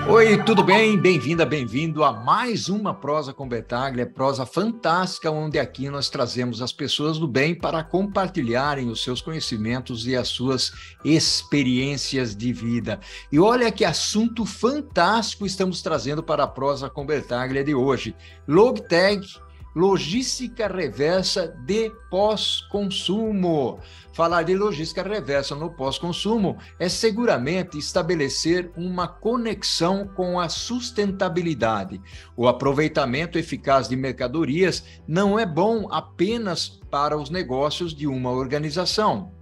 Oi, tudo bem? Bem-vinda, bem-vindo a mais uma Prosa com Bertaglia, prosa fantástica, onde aqui nós trazemos as pessoas do bem para compartilharem os seus conhecimentos e as suas experiências de vida. E olha que assunto fantástico estamos trazendo para a Prosa com Bertaglia de hoje. Logtech, logística reversa de pós-consumo. Falar de logística reversa no pós-consumo é seguramente estabelecer uma conexão com a sustentabilidade. O aproveitamento eficaz de mercadorias não é bom apenas para os negócios de uma organização.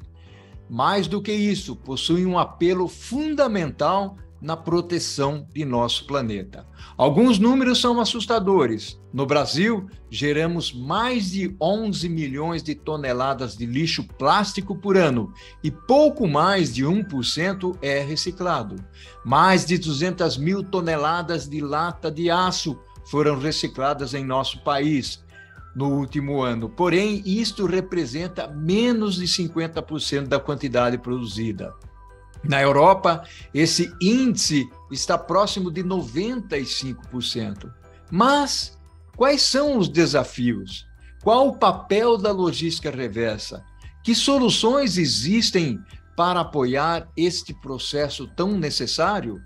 Mais do que isso, possui um apelo fundamental na proteção de nosso planeta. Alguns números são assustadores. No Brasil, geramos mais de 11 milhões de toneladas de lixo plástico por ano e pouco mais de 1% é reciclado. Mais de 200 mil toneladas de lata de aço foram recicladas em nosso país no último ano. Porém, isto representa menos de 50% da quantidade produzida. Na Europa, esse índice está próximo de 95%. Mas quais são os desafios? Qual o papel da logística reversa? Que soluções existem para apoiar este processo tão necessário?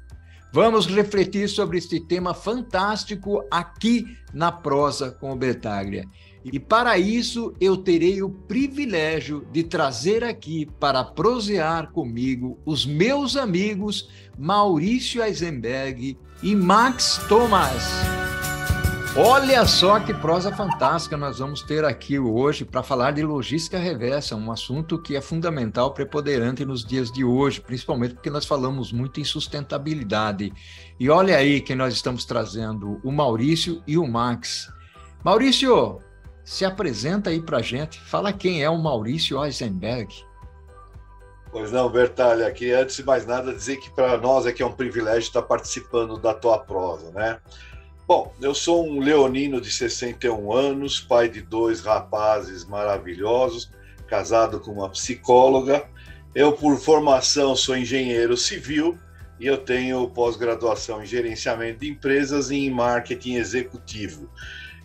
Vamos refletir sobre este tema fantástico aqui na Prosa com o Bertaglia. E para isso eu terei o privilégio de trazer aqui para prosear comigo os meus amigos Maurício Eisenberg e Max Thomas. Olha só que prosa fantástica nós vamos ter aqui hoje para falar de logística reversa, um assunto que é fundamental, preponderante nos dias de hoje, principalmente porque nós falamos muito em sustentabilidade. E olha aí que nós estamos trazendo o Maurício e o Max. Maurício, se apresenta aí para a gente, fala quem é o Maurício Eisenberg. Pois não, Bertaglia, aqui antes de mais nada dizer que para nós é um privilégio estar participando da tua prosa, né? Bom, eu sou um leonino de 61 anos, pai de 2 rapazes maravilhosos, casado com uma psicóloga. Eu, por formação, sou engenheiro civil e eu tenho pós-graduação em gerenciamento de empresas e em marketing executivo.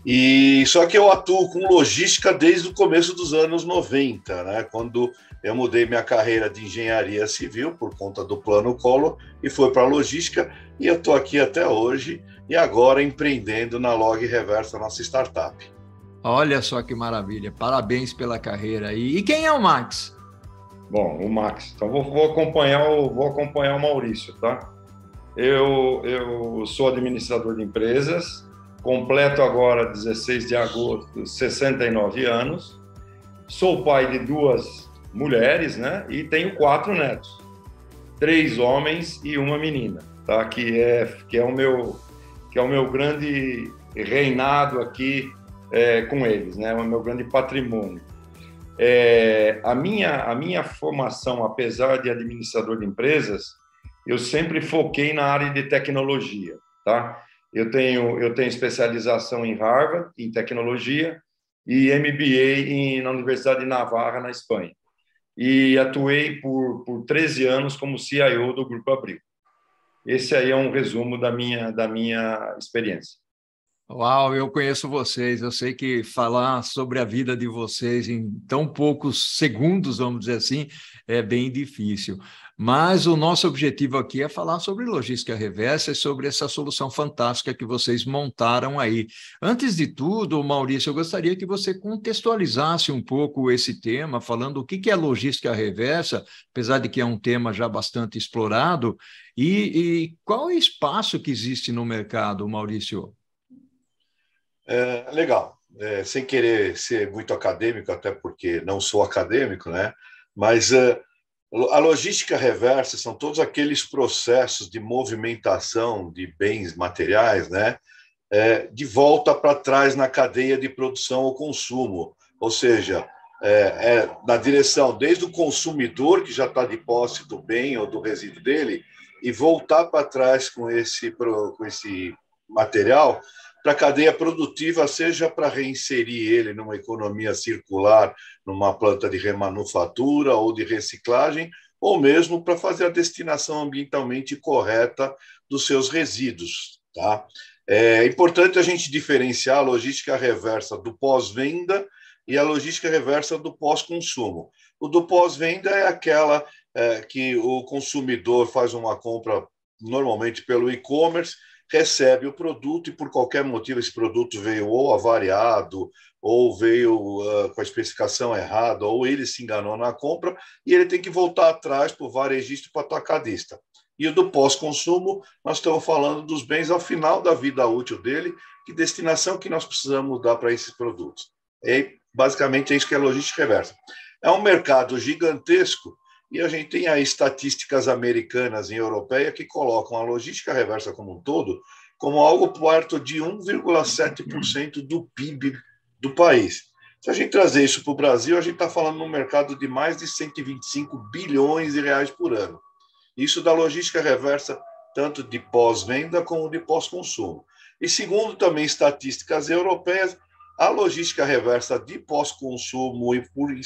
E só que eu atuo com logística desde o começo dos anos 90, né? Quando eu mudei minha carreira de engenharia civil por conta do Plano Collor e fui para a logística, e eu estou aqui até hoje e agora empreendendo na Log Reversa, nossa startup. Olha só que maravilha, parabéns pela carreira. E quem é o Max? Bom, o Max. Então vou acompanhar o Maurício, tá? Eu sou administrador de empresas, completo agora, 16 de agosto, 69 anos. Sou pai de 2 mulheres, né? E tenho 4 netos. 3 homens e uma menina, tá? Que é o meu grande reinado aqui com eles, né? O meu grande patrimônio. A minha formação, apesar de administrador de empresas, eu sempre foquei na área de tecnologia, tá? Eu tenho especialização em Harvard, em tecnologia, e MBA na Universidade de Navarra, na Espanha. E atuei por 13 anos como CIO do Grupo Abril. Esse aí é um resumo da minha experiência. Uau, eu conheço vocês, eu sei que falar sobre a vida de vocês em tão poucos segundos, vamos dizer assim, é bem difícil. Mas o nosso objetivo aqui é falar sobre logística reversa e sobre essa solução fantástica que vocês montaram aí. Antes de tudo, Maurício, eu gostaria que você contextualizasse um pouco esse tema, falando o que é logística reversa, apesar de que é um tema já bastante explorado, e qual é o espaço que existe no mercado, Maurício? Legal. Sem querer ser muito acadêmico, até porque não sou acadêmico, né? Mas a logística reversa são todos aqueles processos de movimentação de bens materiais, né? De volta para trás na cadeia de produção ou consumo. Ou seja, na direção desde o consumidor, que já está de posse do bem ou do resíduo dele, e voltar para trás com esse material para a cadeia produtiva, seja para reinserir ele numa economia circular, numa planta de remanufatura ou de reciclagem, ou mesmo para fazer a destinação ambientalmente correta dos seus resíduos. Tá? É importante a gente diferenciar a logística reversa do pós-venda e a logística reversa do pós-consumo. O do pós-venda é aquela que o consumidor faz uma compra normalmente pelo e-commerce, recebe o produto e por qualquer motivo esse produto veio ou avariado, ou veio com a especificação errada, ou ele se enganou na compra e ele tem que voltar atrás para o varejista, para o atacadista. E o do pós-consumo, nós estamos falando dos bens ao final da vida útil dele, que destinação que nós precisamos dar para esses produtos. E, basicamente, é isso que é logística reversa. É um mercado gigantesco e a gente tem aí estatísticas americanas e europeias que colocam a logística reversa como um todo como algo perto de 1,7% do PIB do país. Se a gente trazer isso para o Brasil, a gente está falando num mercado de mais de 125 bilhões de reais por ano. Isso da logística reversa, tanto de pós-venda como de pós-consumo. E segundo também estatísticas europeias, a logística reversa de pós-consumo e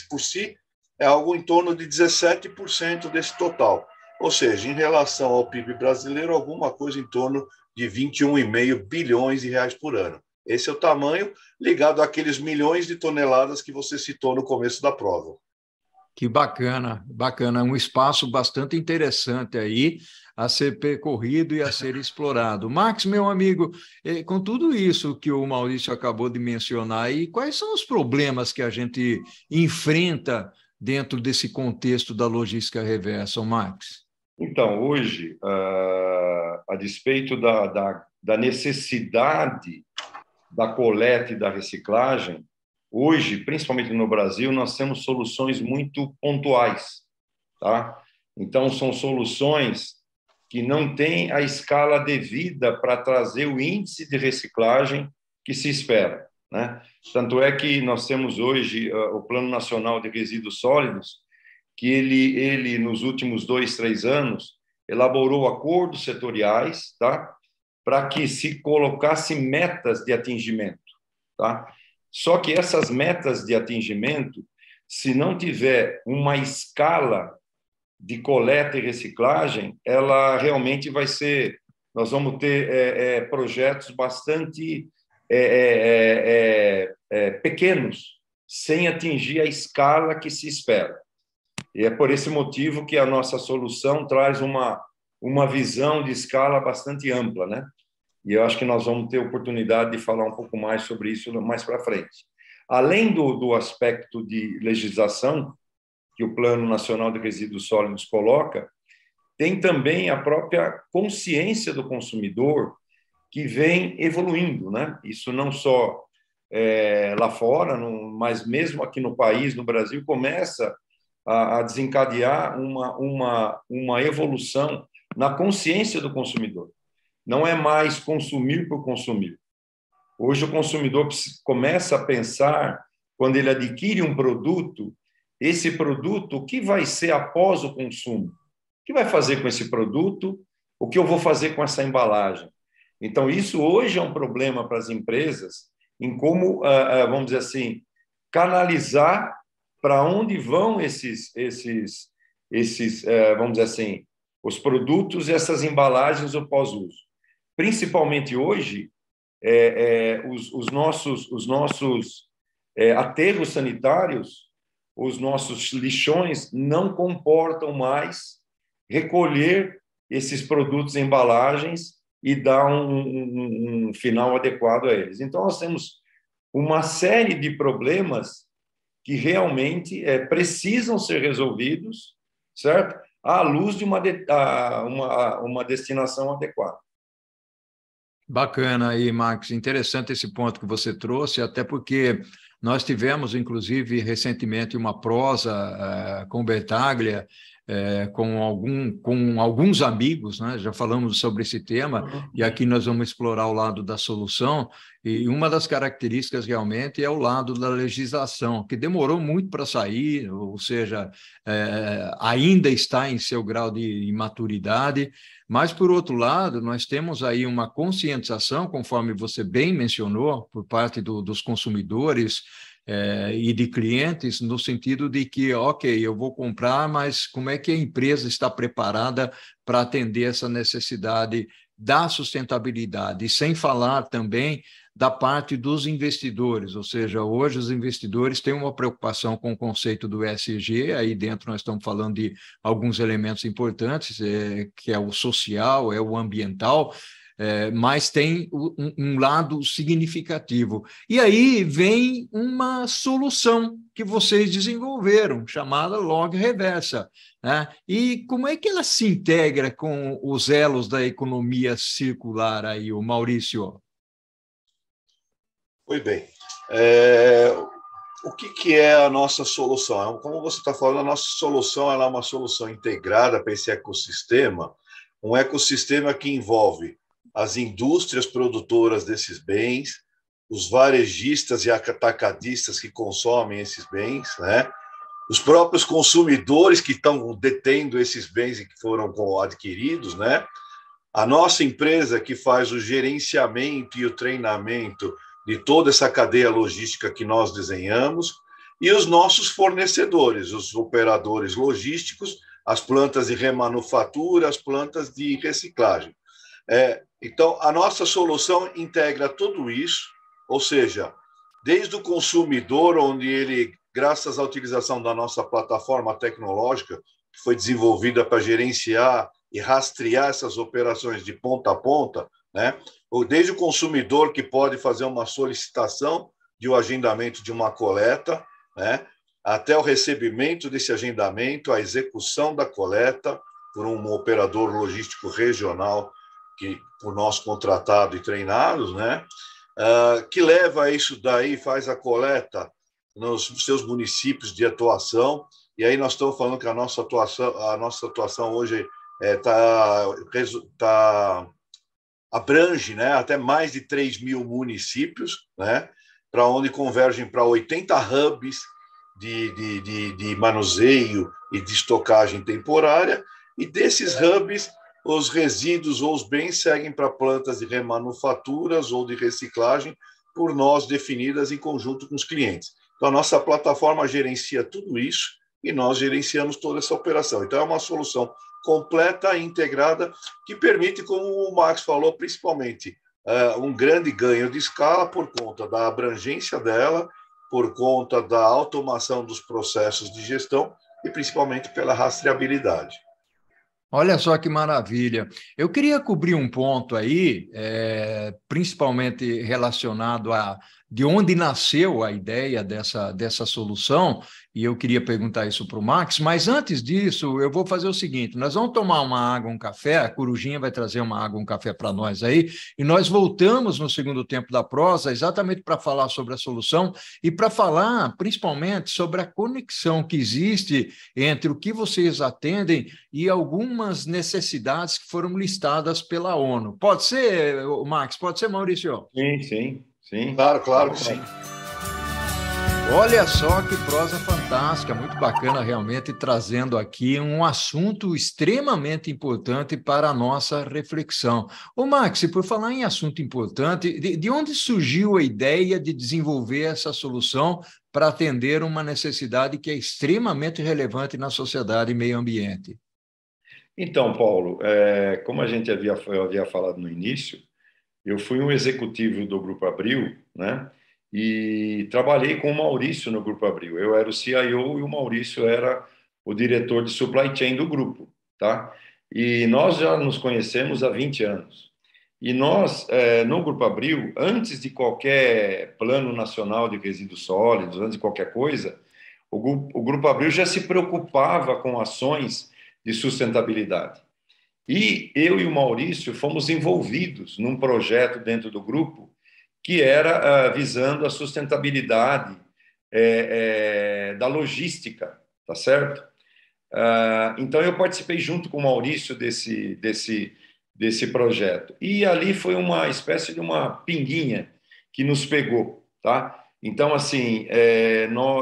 por si é algo em torno de 17% desse total. Ou seja, em relação ao PIB brasileiro, alguma coisa em torno de 21,5 bilhões de reais por ano. Esse é o tamanho ligado àqueles milhões de toneladas que você citou no começo da prova. Que bacana, bacana. Um espaço bastante interessante aí a ser percorrido e a ser explorado. Max, meu amigo, com tudo isso que o Maurício acabou de mencionar aí, quais são os problemas que a gente enfrenta dentro desse contexto da logística reversa, Max? Então, hoje, a despeito da necessidade da coleta e da reciclagem, hoje, principalmente no Brasil, nós temos soluções muito pontuais, tá? Então, são soluções que não têm a escala devida para trazer o índice de reciclagem que se espera, né? Tanto é que nós temos hoje o Plano Nacional de Resíduos Sólidos, que ele nos últimos 2, 3 anos, elaborou acordos setoriais, tá? Para que se colocasse metas de atingimento, tá? Só que essas metas de atingimento, se não tiver uma escala de coleta e reciclagem, ela realmente vai ser... Nós vamos ter projetos bastante pequenos, sem atingir a escala que se espera. E é por esse motivo que a nossa solução traz uma visão de escala bastante ampla, né? E eu acho que nós vamos ter oportunidade de falar um pouco mais sobre isso mais para frente. Além do aspecto de legislação, que o Plano Nacional de Resíduos Sólidos coloca, tem também a própria consciência do consumidor que vem evoluindo, né? Isso não só lá fora, mas mesmo aqui no país, no Brasil, começa a desencadear uma evolução na consciência do consumidor. Não é mais consumir por consumir. Hoje o consumidor começa a pensar, quando ele adquire um produto, esse produto, o que vai ser após o consumo? O que vai fazer com esse produto? O que eu vou fazer com essa embalagem? Então, isso hoje é um problema para as empresas em como, vamos dizer assim, canalizar para onde vão esses vamos dizer assim, os produtos e essas embalagens o pós-uso. Principalmente hoje, os nossos aterros sanitários, os nossos lixões não comportam mais recolher esses produtos e embalagens e dar um final adequado a eles. Então, nós temos uma série de problemas que realmente precisam ser resolvidos, certo? À luz de uma destinação adequada. Bacana aí, Max. Interessante esse ponto que você trouxe, até porque nós tivemos, inclusive, recentemente uma prosa com o Bertaglia, com alguns amigos, né? Já falamos sobre esse tema, e aqui nós vamos explorar o lado da solução, e uma das características realmente é o lado da legislação, que demorou muito para sair, ou seja, ainda está em seu grau de imaturidade, mas, por outro lado, nós temos aí uma conscientização, conforme você bem mencionou, por parte dos consumidores, e de clientes, no sentido de que, ok, eu vou comprar, mas como é que a empresa está preparada para atender essa necessidade da sustentabilidade? E sem falar também da parte dos investidores, ou seja, hoje os investidores têm uma preocupação com o conceito do ESG, aí dentro nós estamos falando de alguns elementos importantes, que é o social, é o ambiental, mas tem um lado significativo. E aí vem uma solução que vocês desenvolveram, chamada Log Reversa, né? E como é que ela se integra com os elos da economia circular aí, o Maurício? Pois bem, o que é a nossa solução? Como você está falando, a nossa solução ela é uma solução integrada para esse ecossistema, um ecossistema que envolve as indústrias produtoras desses bens, os varejistas e atacadistas que consomem esses bens, né? Os próprios consumidores que estão detendo esses bens e que foram adquiridos, né? A nossa empresa que faz o gerenciamento e o treinamento de toda essa cadeia logística que nós desenhamos, e os nossos fornecedores, os operadores logísticos, as plantas de remanufatura, as plantas de reciclagem. Então, a nossa solução integra tudo isso, ou seja, desde o consumidor, onde ele, graças à utilização da nossa plataforma tecnológica, que foi desenvolvida para gerenciar e rastrear essas operações de ponta a ponta, né? Ou desde o consumidor que pode fazer uma solicitação de um agendamento de uma coleta, né? Até o recebimento desse agendamento, a execução da coleta por um operador logístico regional que por nós contratado e treinados, né? Que leva isso daí, faz a coleta nos seus municípios de atuação. E aí nós estamos falando que a nossa atuação hoje abrange, né, até mais de 3.000 municípios, né, para onde convergem para 80 hubs de manuseio e de estocagem temporária, e desses hubs, os resíduos ou os bens seguem para plantas de remanufaturas ou de reciclagem, por nós definidas em conjunto com os clientes. Então, a nossa plataforma gerencia tudo isso e nós gerenciamos toda essa operação. Então, é uma solução completa e integrada que permite, como o Max falou, principalmente um grande ganho de escala por conta da abrangência dela, por conta da automação dos processos de gestão e principalmente pela rastreabilidade. Olha só que maravilha. Eu queria cobrir um ponto aí, principalmente relacionado a de onde nasceu a ideia dessa solução, e eu queria perguntar isso para o Max, mas antes disso, eu vou fazer o seguinte, nós vamos tomar uma água, um café, a Corujinha vai trazer uma água, um café para nós aí, e nós voltamos no segundo tempo da prosa, exatamente para falar sobre a solução e para falar, principalmente, sobre a conexão que existe entre o que vocês atendem e algumas necessidades que foram listadas pela ONU. Pode ser, Max? Pode ser, Maurício? Sim. Claro que sim. Olha só que prosa fantástica, muito bacana realmente, trazendo aqui um assunto extremamente importante para a nossa reflexão. Ô Max, por falar em assunto importante, de onde surgiu a ideia de desenvolver essa solução para atender uma necessidade que é extremamente relevante na sociedade e meio ambiente? Então, Paulo, como a gente havia falado no início, eu fui um executivo do Grupo Abril, né? E trabalhei com o Maurício no Grupo Abril. Eu era o CIO e o Maurício era o diretor de supply chain do grupo, tá? E nós já nos conhecemos há 20 anos. E nós, no Grupo Abril, antes de qualquer plano nacional de resíduos sólidos, antes de qualquer coisa, o Grupo Abril já se preocupava com ações de sustentabilidade. E eu e o Maurício fomos envolvidos num projeto dentro do grupo que era visando a sustentabilidade da logística, tá certo? Então, eu participei junto com o Maurício desse projeto. E ali foi uma espécie de uma pinguinha que nos pegou, tá? Então, assim,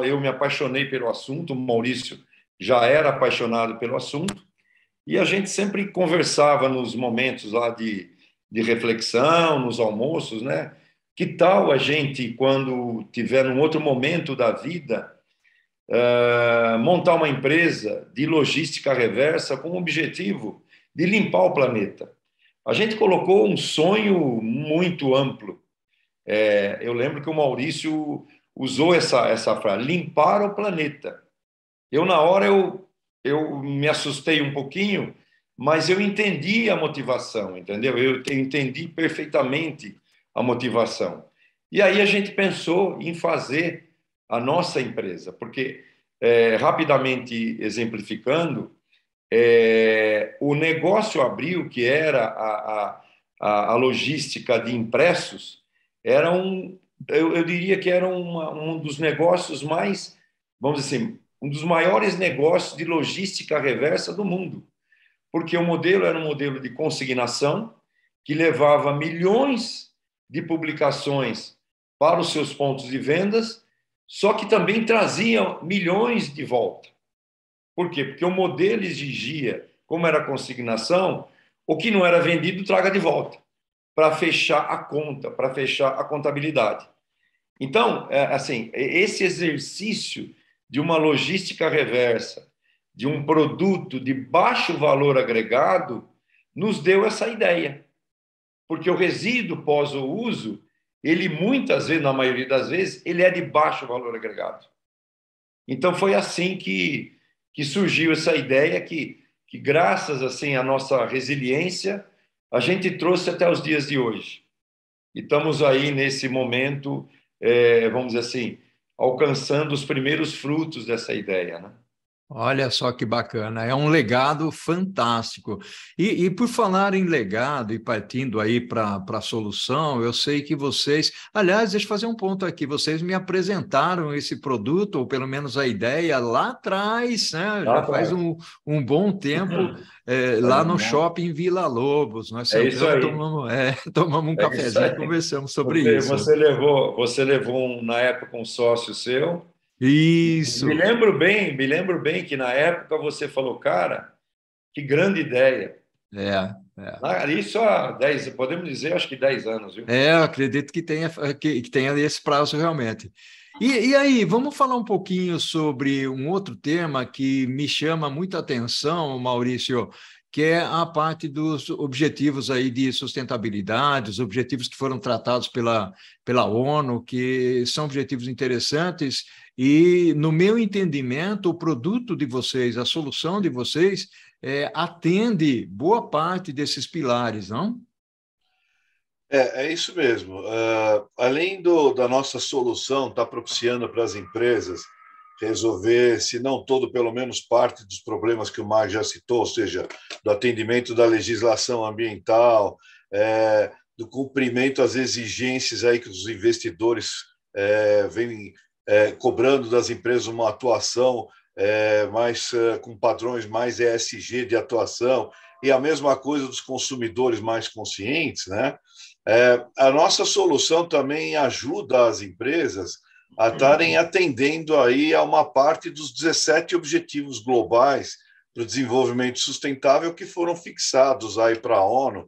eu me apaixonei pelo assunto, o Maurício já era apaixonado pelo assunto, e a gente sempre conversava nos momentos lá de reflexão, nos almoços, né? que tal a gente, quando tiver num outro momento da vida, montar uma empresa de logística reversa com o objetivo de limpar o planeta? A gente colocou um sonho muito amplo. Eu lembro que o Maurício usou essa frase, limpar o planeta. Na hora, eu me assustei um pouquinho, mas eu entendi a motivação, entendeu? Eu entendi perfeitamente a motivação. E aí a gente pensou em fazer a nossa empresa, porque, rapidamente exemplificando, o negócio Abril, que era a logística de impressos, era eu diria que era um dos negócios mais, vamos dizer assim, um dos maiores negócios de logística reversa do mundo, porque o modelo era um modelo de consignação que levava milhões de publicações para os seus pontos de vendas, só que também trazia milhões de volta. Por quê? Porque o modelo exigia, como era consignação, o que não era vendido, traga de volta, para fechar a conta, para fechar a contabilidade. Então, assim, esse exercício de uma logística reversa, de um produto de baixo valor agregado, nos deu essa ideia. Porque o resíduo pós o uso, ele muitas vezes, na maioria das vezes, ele é de baixo valor agregado. Então, foi assim que surgiu essa ideia que graças assim à nossa resiliência, a gente trouxe até os dias de hoje. E estamos aí nesse momento, vamos dizer assim, alcançando os primeiros frutos dessa ideia, né? Olha só que bacana, é um legado fantástico. E por falar em legado e partindo aí para a solução, eu sei que vocês, aliás, deixa eu fazer um ponto aqui, vocês me apresentaram esse produto, ou pelo menos a ideia, lá atrás, né? Já faz um bom tempo, lá no shopping Vila Lobos. Nós sentamos, tomamos um cafezinho e conversamos sobre isso. Você levou na época um sócio seu. Isso. Me lembro bem que na época você falou, cara, que grande ideia. Isso há 10, podemos dizer, acho que 10 anos, viu? Eu acredito que tenha esse prazo realmente. E aí, vamos falar um pouquinho sobre um outro tema que me chama muita atenção, Maurício, que é a parte dos objetivos aí de sustentabilidade, os objetivos que foram tratados pela ONU, que são objetivos interessantes, e, no meu entendimento, o produto de vocês, a solução de vocês, atende boa parte desses pilares, não? É isso mesmo. Além da nossa solução estar propiciando para as empresas resolver, se não todo, pelo menos parte dos problemas que o Marc já citou, ou seja, do atendimento da legislação ambiental, do cumprimento às exigências aí que os investidores vêm cobrando das empresas uma atuação com padrões mais ESG de atuação, e a mesma coisa dos consumidores mais conscientes, né? A nossa solução também ajuda as empresas a estarem atendendo aí a uma parte dos 17 objetivos globais para o desenvolvimento sustentável que foram fixados aí para a ONU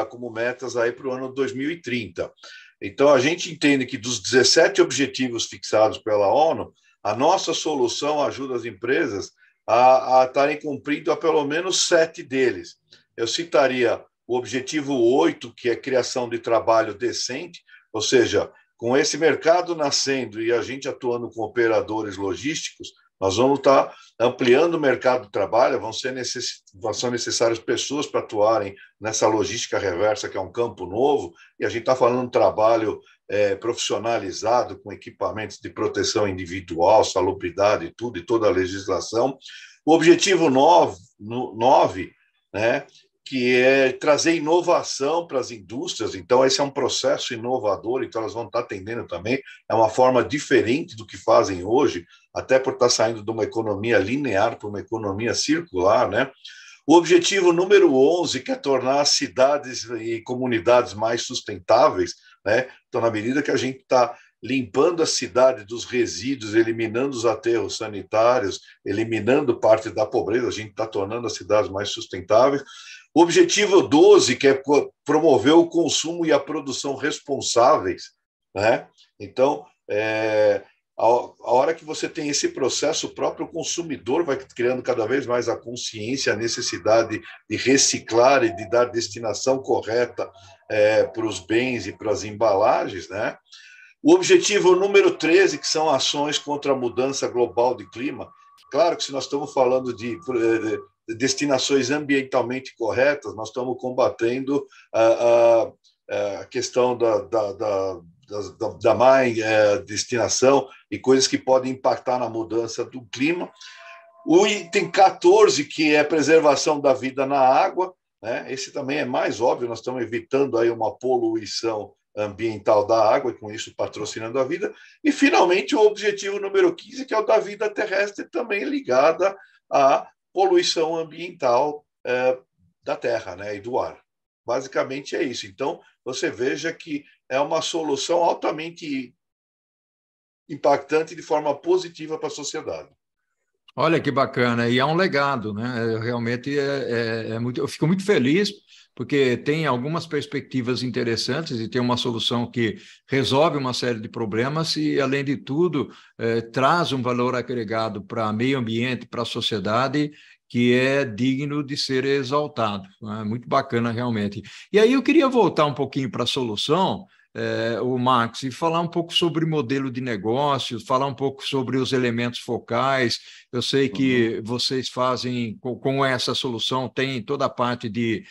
como metas aí para o ano 2030. Então, a gente entende que dos 17 objetivos fixados pela ONU, a nossa solução ajuda as empresas a estarem cumprindo a pelo menos 7 deles. Eu citaria o objetivo 8, que é criação de trabalho decente, ou seja, com esse mercado nascendo e a gente atuando com operadores logísticos, nós vamos estar ampliando o mercado de trabalho, são necessárias pessoas para atuarem nessa logística reversa, que é um campo novo, e a gente está falando de trabalho profissionalizado, com equipamentos de proteção individual, salubridade e tudo, e toda a legislação. O objetivo 9, né, que é trazer inovação para as indústrias. Então, esse é um processo inovador, então elas vão estar atendendo também, é uma forma diferente do que fazem hoje, até por estar saindo de uma economia linear para uma economia circular, né? O objetivo número 11, que é tornar as cidades e comunidades mais sustentáveis, né? Então, na medida que a gente está limpando a cidade dos resíduos, eliminando os aterros sanitários, eliminando parte da pobreza, a gente está tornando as cidades mais sustentáveis. O objetivo 12, que é promover o consumo e a produção responsáveis, né? Então, a hora que você tem esse processo, o próprio consumidor vai criando cada vez mais a consciência, a necessidade de reciclar e de dar destinação correta para os bens e para as embalagens, né? O objetivo número 13, que são ações contra a mudança global de clima. Claro que se nós estamos falando de destinações ambientalmente corretas, nós estamos combatendo a questão da má destinação e coisas que podem impactar na mudança do clima. O item 14, que é preservação da vida na água, né? Esse também é mais óbvio, nós estamos evitando aí uma poluição ambiental da água, e com isso patrocinando a vida. E, finalmente, o objetivo número 15, que é o da vida terrestre, também ligada à poluição ambiental da terra, né, e do ar. Basicamente é isso. Então, você veja que é uma solução altamente impactante de forma positiva para a sociedade. Olha que bacana, e é um legado, né? Realmente eu fico muito feliz, porque tem algumas perspectivas interessantes e tem uma solução que resolve uma série de problemas e, além de tudo, traz um valor agregado para o meio ambiente, para a sociedade, que é digno de ser exaltado. Né? Muito bacana, realmente. E aí eu queria voltar um pouquinho para a solução, o Max, e falar um pouco sobre modelo de negócios, falar um pouco sobre os elementos focais. Eu sei que vocês fazem, com essa solução, tem toda a parte de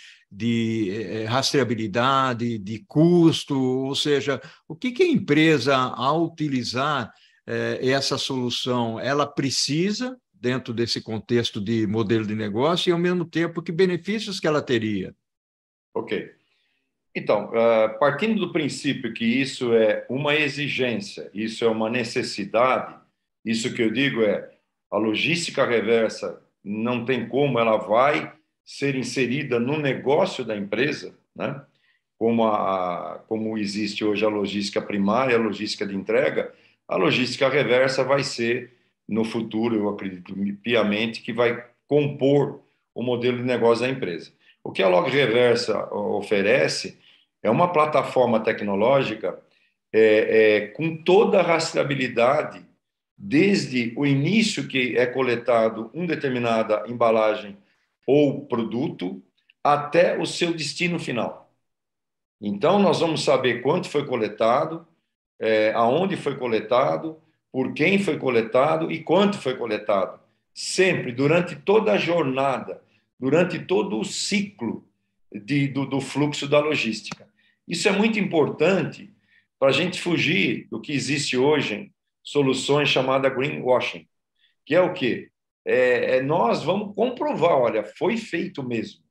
rastreabilidade, de custo, ou seja, o que a empresa, ao utilizar essa solução, ela precisa, dentro desse contexto de modelo de negócio, e, ao mesmo tempo, que benefícios que ela teria? Ok. Então, partindo do princípio que isso é uma exigência, isso é uma necessidade, isso que eu digo a logística reversa não tem como, ela vai ser inserida no negócio da empresa, né? Como existe hoje a logística primária, a logística de entrega, a logística reversa vai ser, no futuro, eu acredito piamente, que vai compor o modelo de negócio da empresa. O que a Log Reversa oferece é uma plataforma tecnológica com toda a rastreabilidade, desde o início que é coletado uma determinada embalagem ou produto, até o seu destino final. Então, nós vamos saber quanto foi coletado, aonde foi coletado, por quem foi coletado e quanto foi coletado. Sempre, durante toda a jornada, durante todo o ciclo do fluxo da logística. Isso é muito importante para a gente fugir do que existe hoje, soluções chamadas greenwashing, que é o quê? Nós vamos comprovar, olha, foi feito mesmo,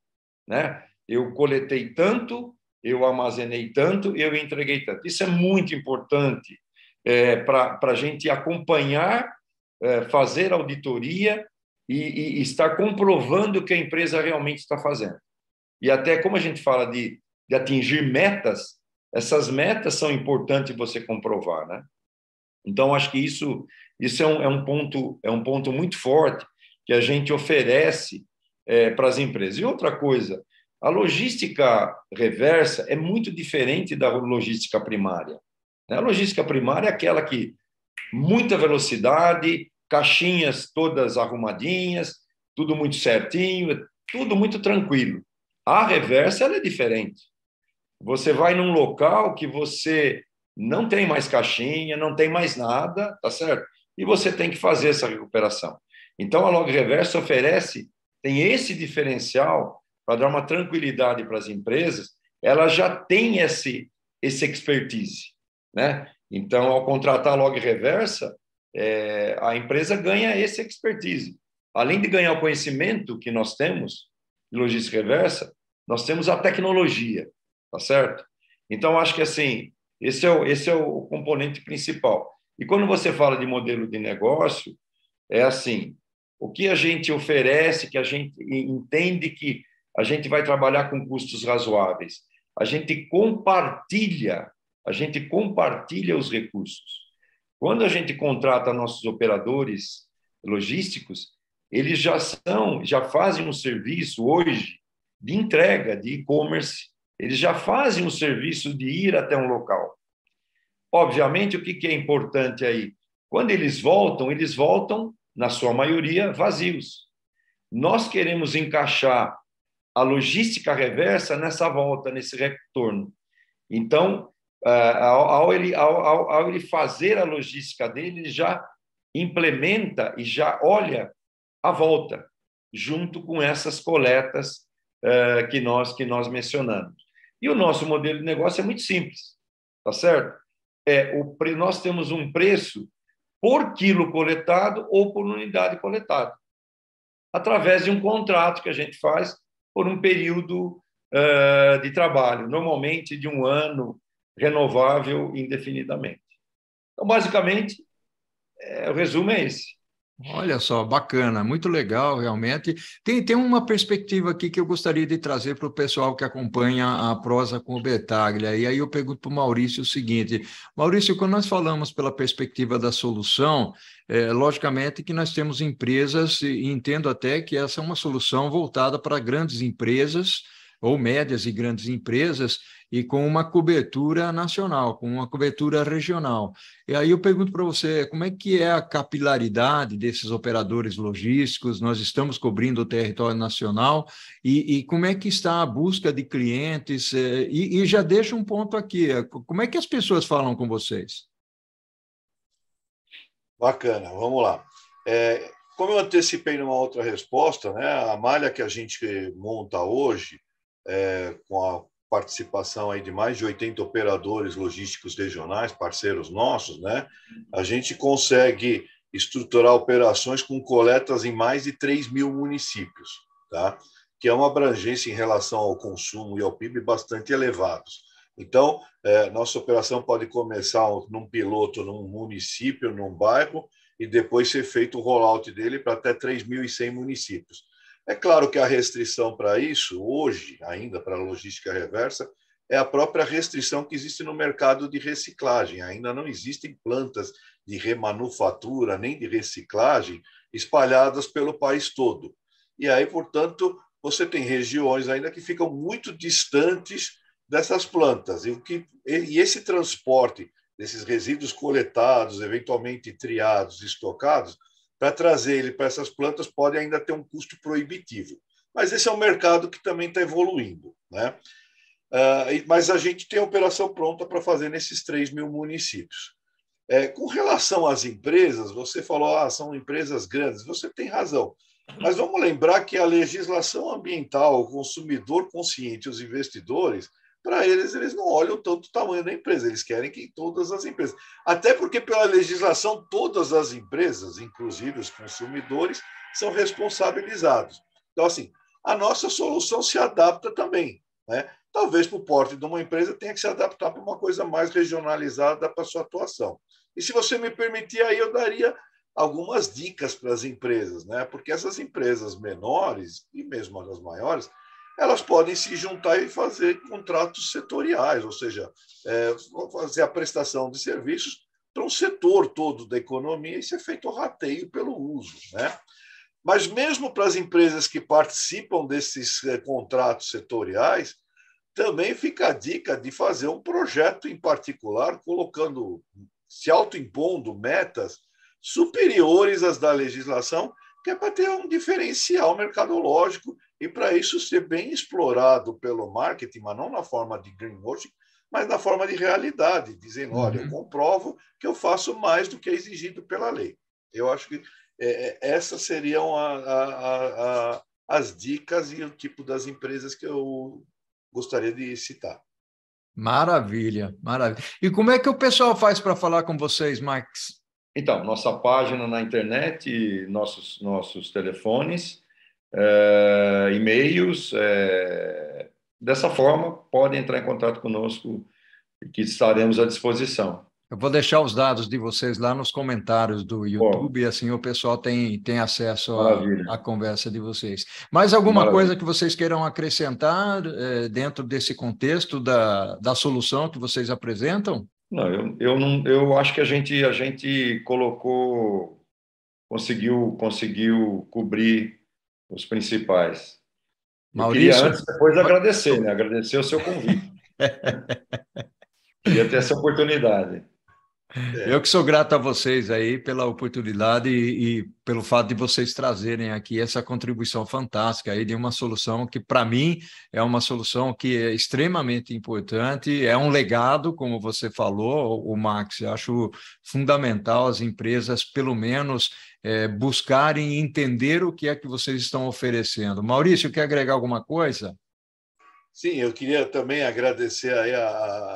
né? Eu coletei tanto, eu armazenei tanto, eu entreguei tanto. Isso é muito importante para a gente acompanhar, fazer auditoria e estar comprovando o que a empresa realmente está fazendo. E até como a gente fala de atingir metas, essas metas são importantes você comprovar, né? Então, acho que isso é um ponto muito forte que a gente oferece para as empresas. E outra coisa, a logística reversa é muito diferente da logística primária. A logística primária é aquela que muita velocidade, caixinhas todas arrumadinhas, tudo muito certinho, tudo muito tranquilo. A reversa ela é diferente. Você vai num local que você não tem mais caixinha, não tem mais nada, tá certo? E você tem que fazer essa recuperação. Então, a Log Reversa tem esse diferencial para dar uma tranquilidade para as empresas, ela já tem esse expertise, né? Então, ao contratar a Log Reversa, a empresa ganha esse expertise. Além de ganhar o conhecimento que nós temos de logística reversa, nós temos a tecnologia, tá certo? Então, acho que assim, esse é o componente principal. E quando você fala de modelo de negócio, é assim, o que a gente oferece, que a gente entende que a gente vai trabalhar com custos razoáveis, a gente compartilha os recursos. Quando a gente contrata nossos operadores logísticos, eles já fazem um serviço hoje de entrega, de e-commerce. Eles já fazem o serviço de ir até um local. Obviamente, o que é importante aí? Quando eles voltam, na sua maioria, vazios. Nós queremos encaixar a logística reversa nessa volta, nesse retorno. Então, ao ele fazer a logística dele, ele já implementa e já olha a volta, junto com essas coletas que nós mencionamos. E o nosso modelo de negócio é muito simples, tá certo? Nós temos um preço por quilo coletado ou por unidade coletada, através de um contrato que a gente faz por um período de trabalho, normalmente de 1 ano, renovável indefinidamente. Então, basicamente, o resumo é esse. Olha só, bacana, muito legal, realmente. Tem uma perspectiva aqui que eu gostaria de trazer para o pessoal que acompanha a Prosa com o Bertaglia. E aí eu pergunto para o Maurício o seguinte: Maurício, quando nós falamos pela perspectiva da solução, logicamente que nós temos empresas, e entendo até que essa é uma solução voltada para grandes empresas, ou médias e grandes empresas, e com uma cobertura nacional, com uma cobertura regional. E aí eu pergunto para você, como é que é a capilaridade desses operadores logísticos? Nós estamos cobrindo o território nacional, e como é que está a busca de clientes? E já deixo um ponto aqui, como é que as pessoas falam com vocês? Bacana, vamos lá. Como eu antecipei numa outra resposta, né, a malha que a gente monta hoje, com a participação aí de mais de 80 operadores logísticos regionais, parceiros nossos, né? A gente consegue estruturar operações com coletas em mais de 3 mil municípios, tá? Que é uma abrangência em relação ao consumo e ao PIB bastante elevados. Então, nossa operação pode começar num piloto, num município, num bairro, e depois ser feito o rollout dele para até 3.100 municípios. É claro que a restrição para isso, hoje, ainda para a logística reversa, é a própria restrição que existe no mercado de reciclagem. Ainda não existem plantas de remanufatura nem de reciclagem espalhadas pelo país todo. E aí, portanto, você tem regiões ainda que ficam muito distantes dessas plantas. E esse transporte desses resíduos coletados, eventualmente triados, estocados, para trazer ele para essas plantas pode ainda ter um custo proibitivo. Mas esse é um mercado que também está evoluindo, né? Mas a gente tem a operação pronta para fazer nesses 3 mil municípios. Com relação às empresas, você falou, são empresas grandes, você tem razão. Mas vamos lembrar que a legislação ambiental, o consumidor consciente, os investidores, para eles não olham tanto o tamanho da empresa, eles querem que todas as empresas. Até porque, pela legislação, todas as empresas, inclusive os consumidores, são responsabilizados. Então, assim, a nossa solução se adapta também, né? Talvez para o porte de uma empresa tenha que se adaptar para uma coisa mais regionalizada para a sua atuação. E se você me permitir, aí eu daria algumas dicas para as empresas, né? Porque essas empresas menores, e mesmo as maiores, elas podem se juntar e fazer contratos setoriais, ou seja, fazer a prestação de serviços para um setor todo da economia e ser feito o rateio pelo uso, né? Mas mesmo para as empresas que participam desses contratos setoriais, também fica a dica de fazer um projeto em particular, se autoimpondo metas superiores às da legislação, que é para ter um diferencial mercadológico e para isso ser bem explorado pelo marketing, mas não na forma de greenwashing, mas na forma de realidade, dizendo, olha, eu comprovo que eu faço mais do que é exigido pela lei. Eu acho que essas seriam as dicas e o tipo das empresas que eu gostaria de citar. Maravilha, maravilha. E como é que o pessoal faz para falar com vocês, Max? Então, nossa página na internet, nossos telefones, e-mails, dessa forma, podem entrar em contato conosco, que estaremos à disposição. Eu vou deixar os dados de vocês lá nos comentários do YouTube, e assim o pessoal tem acesso à conversa de vocês. Mais alguma coisa que vocês queiram acrescentar dentro desse contexto da solução que vocês apresentam? Não, eu acho que a gente conseguiu cobrir os principais. Maurício. Eu queria antes, depois agradecer, né? Agradecer o seu convite. Queria ter essa oportunidade. Eu que sou grato a vocês aí pela oportunidade e pelo fato de vocês trazerem aqui essa contribuição fantástica aí de uma solução que, para mim, é uma solução que é extremamente importante, é um legado, como você falou, o Max. Eu acho fundamental as empresas, pelo menos, buscarem entender o que é que vocês estão oferecendo. Maurício, quer agregar alguma coisa? Sim, eu queria também agradecer aí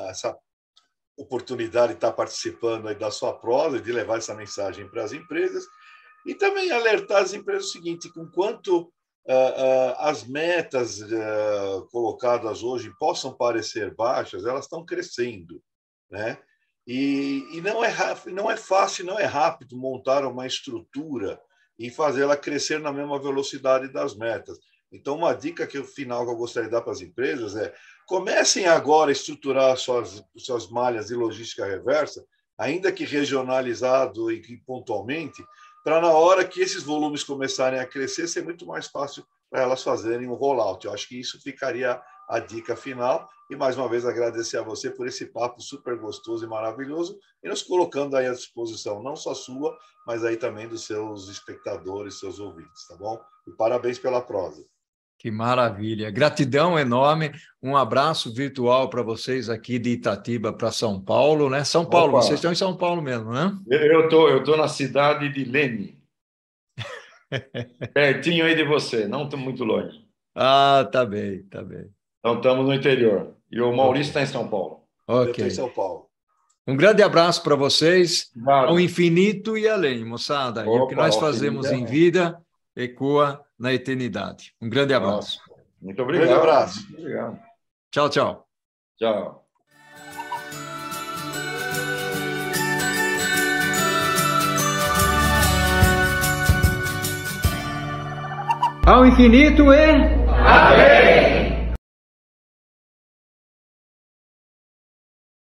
essa oportunidade de estar participando aí da sua prosa e de levar essa mensagem para as empresas e também alertar as empresas o seguinte, com quanto as metas colocadas hoje possam parecer baixas, elas estão crescendo, né? E não é fácil, não é rápido montar uma estrutura e fazê-la crescer na mesma velocidade das metas. Então, uma dica final que eu gostaria de dar para as empresas é: comecem agora a estruturar suas malhas de logística reversa, ainda que regionalizado e pontualmente, para na hora que esses volumes começarem a crescer, ser muito mais fácil para elas fazerem um rollout. Eu acho que isso ficaria a dica final. E, mais uma vez, agradecer a você por esse papo super gostoso e maravilhoso e nos colocando aí à disposição, não só sua, mas aí também dos seus espectadores, seus ouvintes, tá bom? E parabéns pela prosa. Que maravilha. Gratidão enorme. Um abraço virtual para vocês aqui de Itatiba para São Paulo, né? São Paulo, vocês estão em São Paulo mesmo, né? Eu tô na cidade de Leme. Pertinho aí de você, não estou muito longe. Ah, tá bem, tá bem. Então, estamos no interior. E o Maurício está em São Paulo. Eu estou em São Paulo. Um grande abraço para vocês. Claro. Ao infinito e além, moçada. Opa, e o que nós fazemos em vida ecoa na eternidade. Um grande abraço. Muito obrigado. Um grande abraço. Muito obrigado. Tchau, tchau. Tchau. Ao infinito e... Amém!